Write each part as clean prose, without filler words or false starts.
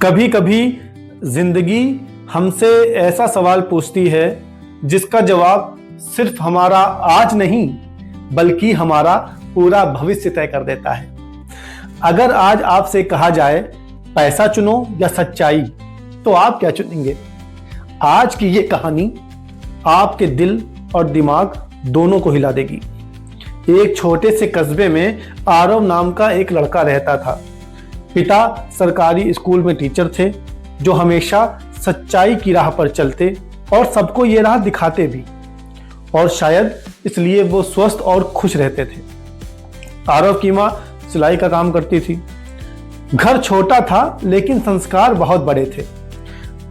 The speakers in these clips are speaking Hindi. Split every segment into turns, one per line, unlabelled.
कभी कभी जिंदगी हमसे ऐसा सवाल पूछती है जिसका जवाब सिर्फ हमारा आज नहीं बल्कि हमारा पूरा भविष्य तय कर देता है। अगर आज आपसे कहा जाए पैसा चुनो या सच्चाई, तो आप क्या चुनेंगे? आज की ये कहानी आपके दिल और दिमाग दोनों को हिला देगी। एक छोटे से कस्बे में आरव नाम का एक लड़का रहता था। पिता सरकारी स्कूल में टीचर थे जो हमेशा सच्चाई की राह पर चलते और सबको ये राह दिखाते भी, और शायद इसलिए वो स्वस्थ और खुश रहते थे। आरव की माँ सिलाई का काम करती थी। घर छोटा था लेकिन संस्कार बहुत बड़े थे।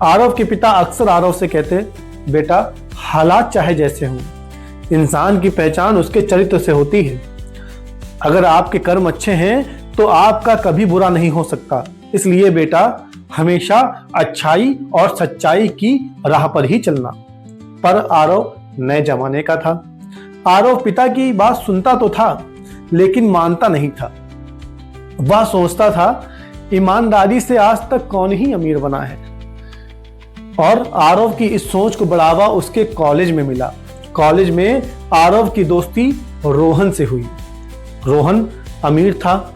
आरव के पिता अक्सर आरव से कहते, बेटा हालात चाहे जैसे हों, इंसान की पहचान उसके चरित्र से होती है। अगर आपके कर्म अच्छे हैं तो आपका कभी बुरा नहीं हो सकता। इसलिए बेटा हमेशा अच्छाई और सच्चाई की राह पर ही चलना। पर आरव नए जमाने का था। आरव पिता की बात सुनता तो था लेकिन मानता नहीं था। वह सोचता था ईमानदारी से आज तक कौन ही अमीर बना है। और आरव की इस सोच को बढ़ावा उसके कॉलेज में मिला। कॉलेज में आरव की दोस्ती रोहन से हुई। रोहन अमीर था,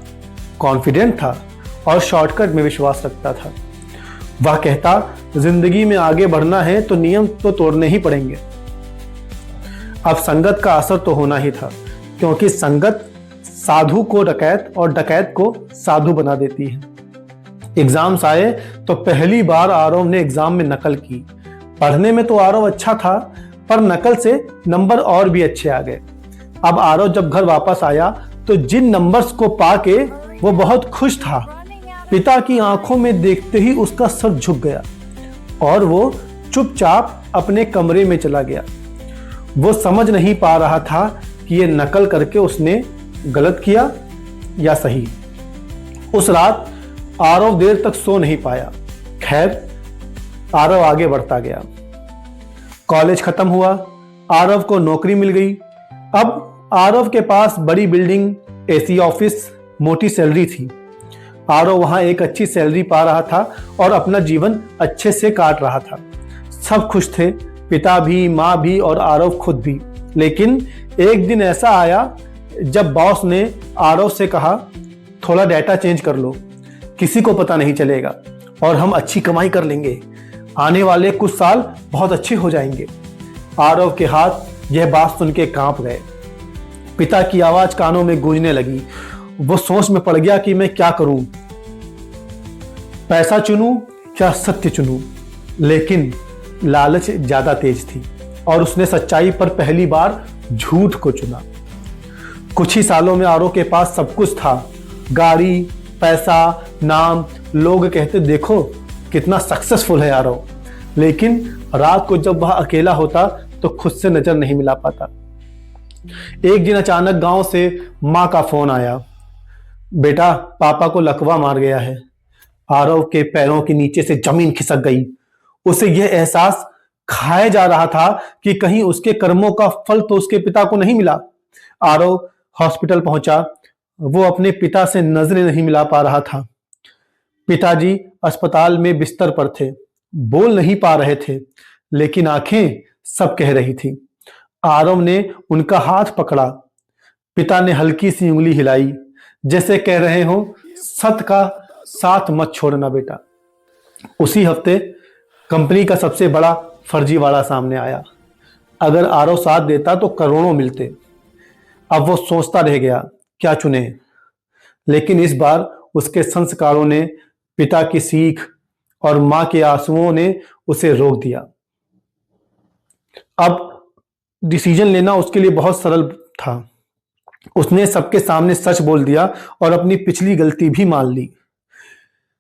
कॉन्फिडेंट था और शॉर्टकट में विश्वास रखता था। वह कहता, जिंदगी में आगे बढ़ना है तो नियम तो तोड़ने ही पड़ेंगे। अब संगत का असर तो होना ही था, क्योंकि संगत साधु को डकैत और डकैत को साधु बना देती है। एग्जाम्स आए तो पहली बार आरव ने एग्जाम में नकल की। पढ़ने में तो आरव अच्छा था, पर नकल से नंबर और भी अच्छे आ गए। अब आरव जब घर वापस आया तो जिन नंबर्स को पाके वो बहुत खुश था, पिता की आंखों में देखते ही उसका सर झुक गया और वो चुपचाप अपने कमरे में चला गया। वो समझ नहीं पा रहा था कि ये नकल करके उसने गलत किया या सही। उस रात आरव देर तक सो नहीं पाया। खैर, आरव आगे बढ़ता गया। कॉलेज खत्म हुआ, आरव को नौकरी मिल गई। अब आरव के पास बड़ी बिल्डिंग, एसी ऑफिस, मोटी सैलरी थी। आरव वहां एक अच्छी सैलरी पा रहा था और अपना जीवन अच्छे से काट रहा था। सब खुश थे, पिता भी, माँ भी और आरव खुद भी। लेकिन एक दिन ऐसा आया जब बॉस ने आरव से कहा, थोड़ा डाटा चेंज कर लो, किसी को पता नहीं चलेगा और हम अच्छी कमाई कर लेंगे। आने वाले कुछ साल बहुत अच्छे हो जाएंगे। आरव के हाथ यह बात सुन के कांप गए। पिता की आवाज कानों में गूंजने लगी। वो सोच में पड़ गया कि मैं क्या करूं, पैसा चुनूं क्या सत्य चुनूं। लेकिन लालच ज्यादा तेज थी और उसने सच्चाई पर पहली बार झूठ को चुना। कुछ ही सालों में आरव के पास सब कुछ था, गाड़ी, पैसा, नाम। लोग कहते, देखो कितना सक्सेसफुल है आरव। लेकिन रात को जब वह अकेला होता तो खुद से नजर नहीं मिला पाता। एक दिन अचानक गांव से मां का फोन आया, बेटा पापा को लकवा मार गया है। आरव के पैरों के नीचे से जमीन खिसक गई। उसे यह एहसास खाया जा रहा था कि कहीं उसके कर्मों का फल तो उसके पिता को नहीं मिला। आरव हॉस्पिटल पहुंचा। वो अपने पिता से नजरें नहीं मिला पा रहा था। पिताजी अस्पताल में बिस्तर पर थे, बोल नहीं पा रहे थे, लेकिन आंखें सब कह रही थी। आरव ने उनका हाथ पकड़ा। पिता ने हल्की सी उंगली हिलाई, जैसे कह रहे हो, सत्य का साथ मत छोड़ना बेटा। उसी हफ्ते कंपनी का सबसे बड़ा फर्जीवाड़ा सामने आया। अगर आरव साथ देता तो करोड़ों मिलते। अब वो सोचता रह गया क्या चुने। लेकिन इस बार उसके संस्कारों ने, पिता की सीख और मां के आंसुओं ने उसे रोक दिया। अब डिसीजन लेना उसके लिए बहुत सरल था। उसने सबके सामने सच बोल दिया और अपनी पिछली गलती भी मान ली।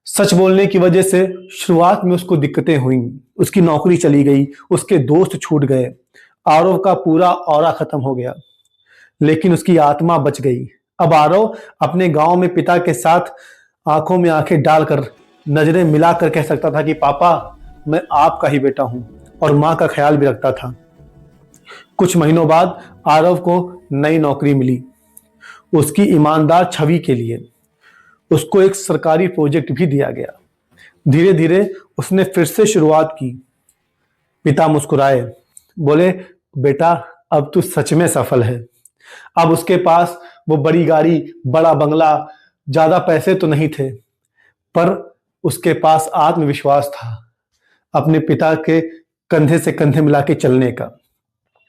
सच बोलने की वजह से शुरुआत में उसको दिक्कतें हुई। उसकी नौकरी चली गई, उसके दोस्त छूट गए, आरव का पूरा ऑरा खत्म हो गया, लेकिन उसकी आत्मा बच गई। अब आरव अपने गांव में पिता के साथ आंखों में आंखें डालकर, नजरें मिलाकर कह सकता था कि पापा मैं आपका ही बेटा हूं, और मां का ख्याल भी रखता था। कुछ महीनों बाद आरव को नई नौकरी मिली, उसकी ईमानदार छवि के लिए। उसको एक सरकारी प्रोजेक्ट भी दिया गया। धीरे धीरे उसने फिर से शुरुआत की। पिता मुस्कुराए, बोले, बेटा अब तू सच में सफल है। अब उसके पास वो बड़ी गाड़ी, बड़ा बंगला, ज्यादा पैसे तो नहीं थे, पर उसके पास आत्मविश्वास था अपने पिता के कंधे से कंधे मिला के चलने का।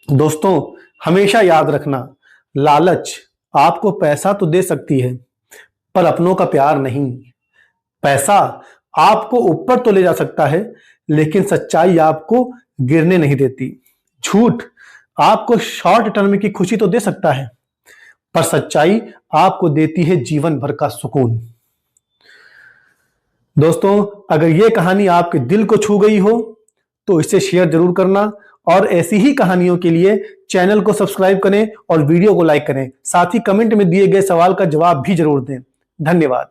दोस्तों, हमेशा याद रखना, लालच आपको पैसा तो दे सकती है, पर अपनों का प्यार नहीं। पैसा आपको ऊपर तो ले जा सकता है, लेकिन सच्चाई आपको गिरने नहीं देती। झूठ आपको शॉर्ट टर्म की खुशी तो दे सकता है, पर सच्चाई आपको देती है जीवन भर का सुकून। दोस्तों, अगर यह कहानी आपके दिल को छू गई हो तो इसे शेयर जरूर करना, और ऐसी ही कहानियों के लिए चैनल को सब्सक्राइब करें और वीडियो को लाइक करें। साथ ही कमेंट में दिए गए सवाल का जवाब भी जरूर दें। धन्यवाद।